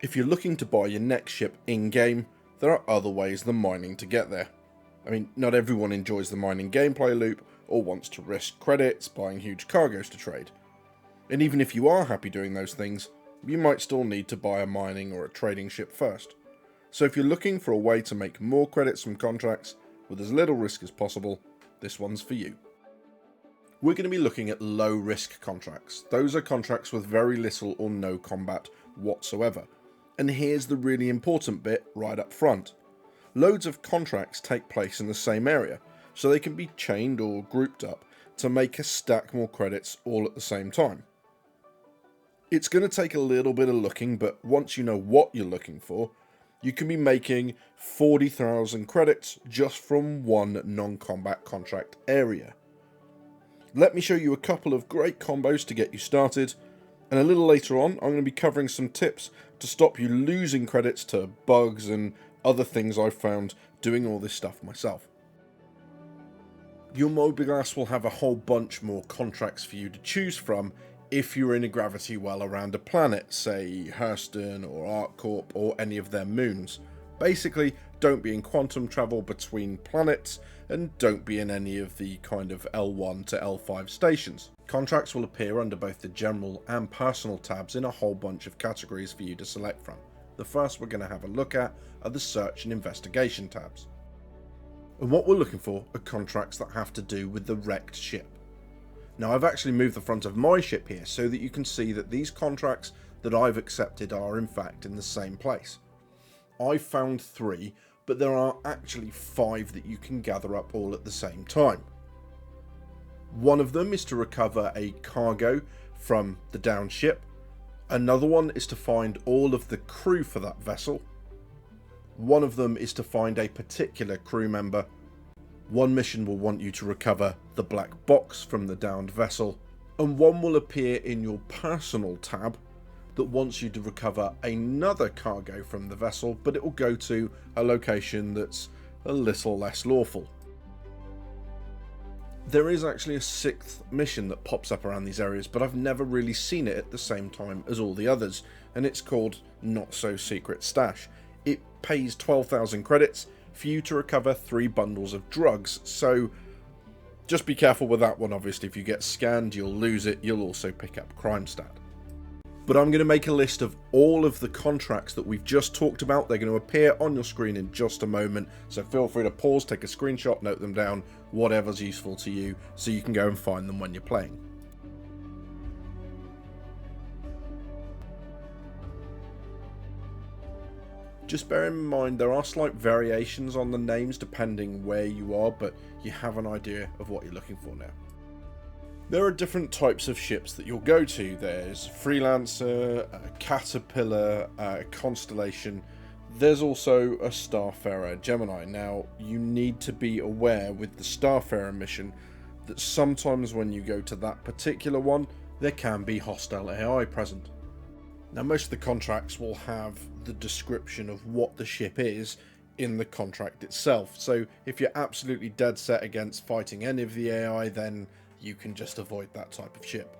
If you're looking to buy your next ship in-game, there are other ways than mining to get there. I mean, not everyone enjoys the mining gameplay loop or wants to risk credits buying huge cargoes to trade. And even if you are happy doing those things, you might still need to buy a mining or a trading ship first. So if you're looking for a way to make more credits from contracts with as little risk as possible, this one's for you. We're going to be looking at low risk contracts. Those are contracts with very little or no combat whatsoever. And here's the really important bit right up front. Loads of contracts take place in the same area, so they can be chained or grouped up to make us stack more credits all at the same time. It's going to take a little bit of looking, but once you know what you're looking for, you can be making 40,000 credits just from one non-combat contract area. Let me show you a couple of great combos to get you started, and a little later on I'm going to be covering some tips to stop you losing credits to bugs and other things I've found doing all this stuff myself. Your Mobigas will have a whole bunch more contracts for you to choose from if you're in a gravity well around a planet, say Hurston or ArcCorp or any of their moons. Basically, don't be in quantum travel between planets, and don't be in any of the kind of L1 to L5 stations. Contracts will appear under both the general and personal tabs in a whole bunch of categories for you to select from. The first we're going to have a look at are the search and investigation tabs. And what we're looking for are contracts that have to do with the wrecked ship. Now I've actually moved the front of my ship here so that you can see that these contracts that I've accepted are in fact in the same place. I've found 3, but there are actually 5 that you can gather up all at the same time. One of them is to recover a cargo from the downed ship. Another one is to find all of the crew for that vessel. One of them is to find a particular crew member. One mission will want you to recover the black box from the downed vessel, and one will appear in your personal tab that wants you to recover another cargo from the vessel, but it will go to a location that's a little less lawful. There is actually a 6th mission that pops up around these areas, but I've never really seen it at the same time as all the others, and it's called Not So Secret Stash. It pays 12,000 credits for you to recover 3 bundles of drugs, so just be careful with that one. Obviously, if you get scanned, you'll lose it. You'll also pick up crime stat. But I'm going to make a list of all of the contracts that we've just talked about. They're going to appear on your screen in just a moment, so feel free to pause, take a screenshot, note them down, whatever's useful to you, so you can go and find them when you're playing. Just bear in mind there are slight variations on the names depending where you are, but you have an idea of what you're looking for now. There are different types of ships that you'll go to. There's Freelancer, Caterpillar, Constellation. There's also a Starfarer Gemini. Now, you need to be aware with the Starfarer mission that sometimes when you go to that particular one, there can be hostile AI present. Now, most of the contracts will have the description of what the ship is in the contract itself. So if you're absolutely dead set against fighting any of the AI, then you can just avoid that type of ship.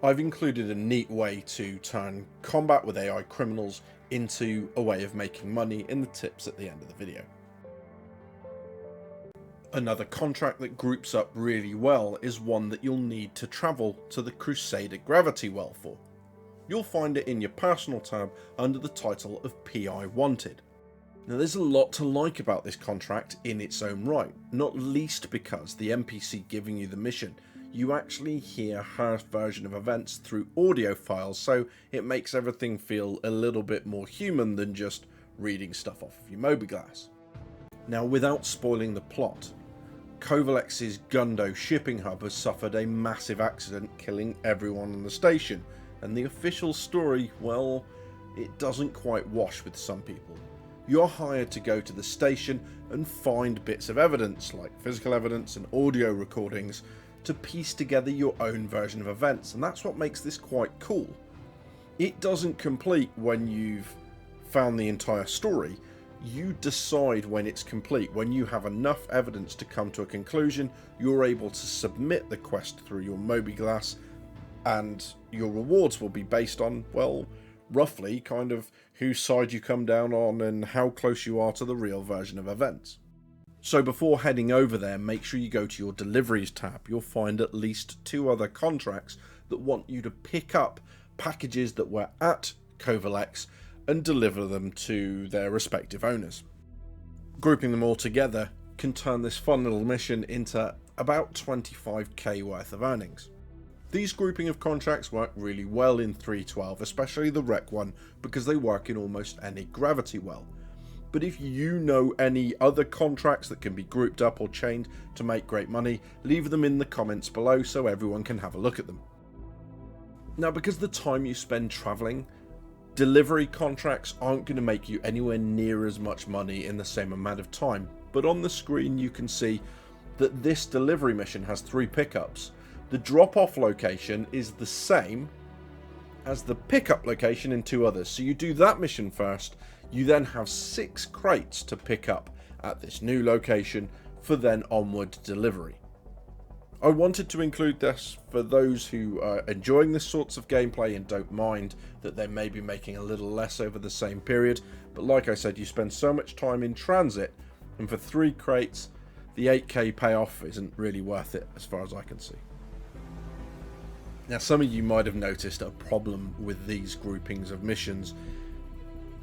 I've included a neat way to turn combat with AI criminals into a way of making money in the tips at the end of the video. Another contract that groups up really well is one that you'll need to travel to the Crusader gravity well for. You'll find it in your personal tab under the title of PI Wanted. Now there's a lot to like about this contract in its own right, not least because the NPC giving you the mission, you actually hear her version of events through audio files, so it makes everything feel a little bit more human than just reading stuff off of your Mobigas. Now without spoiling the plot, Covalex's Gundo shipping hub has suffered a massive accident killing everyone on the station, and the official story, well, it doesn't quite wash with some people. You're hired to go to the station and find bits of evidence, like physical evidence and audio recordings, to piece together your own version of events, and that's what makes this quite cool. It doesn't complete when you've found the entire story. You decide when it's complete. When you have enough evidence to come to a conclusion, you're able to submit the quest through your Mobiglass, and your rewards will be based on, well, roughly kind of whose side you come down on and how close you are to the real version of events. So before heading over there, make sure you go to your deliveries tab. You'll find at least 2 other contracts that want you to pick up packages that were at Covalex and deliver them to their respective owners. Grouping them all together can turn this fun little mission into about 25k worth of earnings. These grouping of contracts work really well in 3.12, especially the Rec one, because they work in almost any gravity well. But if you know any other contracts that can be grouped up or chained to make great money, leave them in the comments below so everyone can have a look at them. Now, because the time you spend traveling, delivery contracts aren't going to make you anywhere near as much money in the same amount of time, but on the screen you can see that this delivery mission has 3 pickups. The drop-off location is the same as the pickup location in 2 others, so you do that mission first. You then have 6 crates to pick up at this new location for then onward delivery. I wanted to include this for those who are enjoying this sorts of gameplay and don't mind that they may be making a little less over the same period, but like I said, you spend so much time in transit, and for 3 crates, the 8k payoff isn't really worth it as far as I can see. Now, some of you might have noticed a problem with these groupings of missions,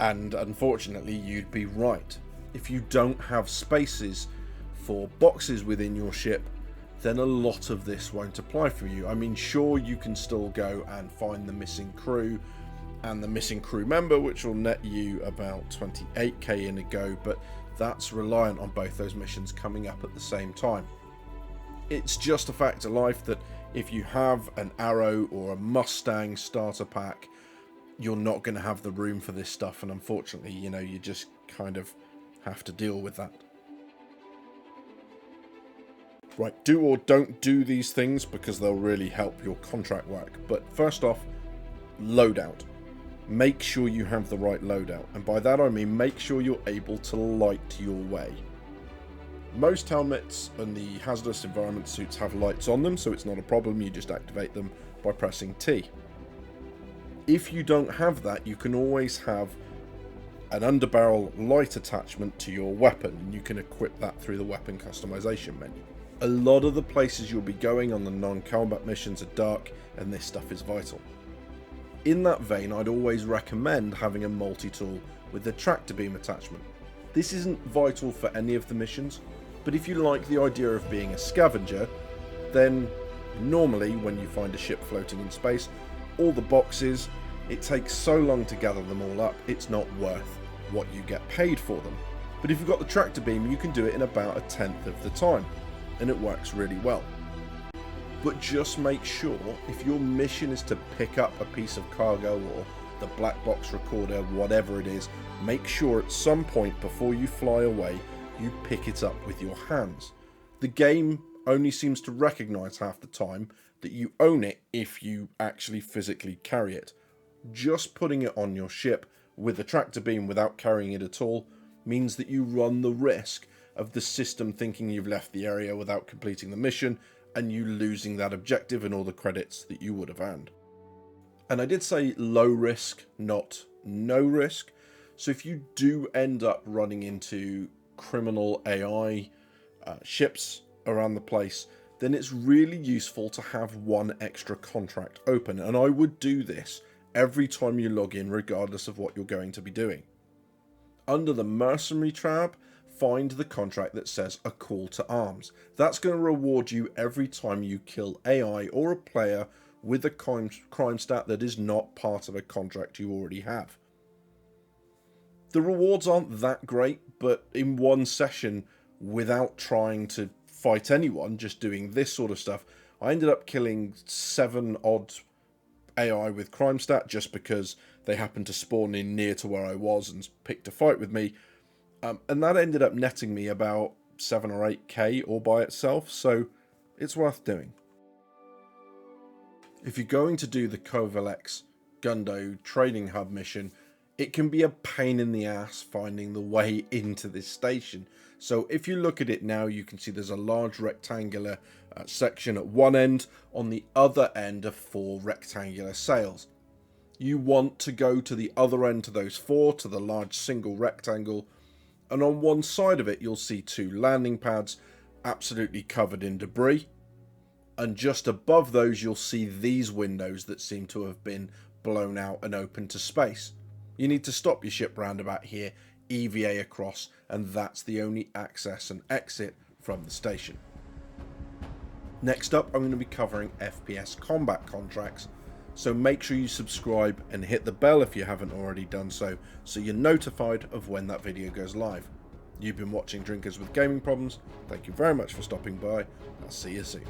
and unfortunately you'd be right. If you don't have spaces for boxes within your ship, then a lot of this won't apply for you. I mean, sure, you can still go and find the missing crew and the missing crew member, which will net you about 28k in a go, but that's reliant on both those missions coming up at the same time. It's just a fact of life that if you have an Arrow or a Mustang starter pack, you're not going to have the room for this stuff, and unfortunately, you know, you just kind of have to deal with that. Right, do or don't do these things because they'll really help your contract work. But first off, loadout. Make sure you have the right loadout, and by that I mean make sure you're able to light your way. Most helmets and the hazardous environment suits have lights on them, so it's not a problem. You just activate them by pressing T. If you don't have that, you can always have an underbarrel light attachment to your weapon, and you can equip that through the weapon customization menu. A lot of the places you'll be going on the non-combat missions are dark, and this stuff is vital. In that vein, I'd always recommend having a multi-tool with the tractor beam attachment. This isn't vital for any of the missions, but if you like the idea of being a scavenger, then normally when you find a ship floating in space, all the boxes, it takes so long to gather them all up, it's not worth what you get paid for them. But if you've got the tractor beam, you can do it in about 1/10 of the time, and it works really well. But just make sure, if your mission is to pick up a piece of cargo or the black box recorder, whatever it is, make sure at some point before you fly away, you pick it up with your hands. The game only seems to recognize half the time that you own it if you actually physically carry it. Just putting it on your ship with a tractor beam without carrying it at all means that you run the risk of the system thinking you've left the area without completing the mission, and you losing that objective and all the credits that you would have earned. And I did say low risk, not no risk. So if you do end up running into criminal AI ships around the place, then it's really useful to have one extra contract open. And I would do this every time you log in, regardless of what you're going to be doing. Under the mercenary tab, find the contract that says a call to arms. That's going to reward you every time you kill AI or a player with a crime stat that is not part of a contract you already have. The rewards aren't that great, but in one session, without trying to fight anyone, just doing this sort of stuff, I ended up killing 7 odd AI with crime stat just because they happened to spawn in near to where I was and picked a fight with me. And that ended up netting me about 7 or 8k all by itself, so it's worth doing. If you're going to do the Covalex Gundo Trading Hub mission, it can be a pain in the ass finding the way into this station. So if you look at it now, you can see there's a large rectangular section at one end. On the other end are 4 rectangular sails. You want to go to the other end to those 4, to the large single rectangle, and on one side of it you'll see 2 landing pads absolutely covered in debris, and just above those you'll see these windows that seem to have been blown out and open to space. You need to stop your ship round about here, EVA across, and that's the only access and exit from the station. Next up, I'm going to be covering FPS combat contracts, so make sure you subscribe and hit the bell if you haven't already done so you're notified of when that video goes live. You've been watching Drinkers with Gaming Problems. Thank you very much for stopping by. I'll see you soon.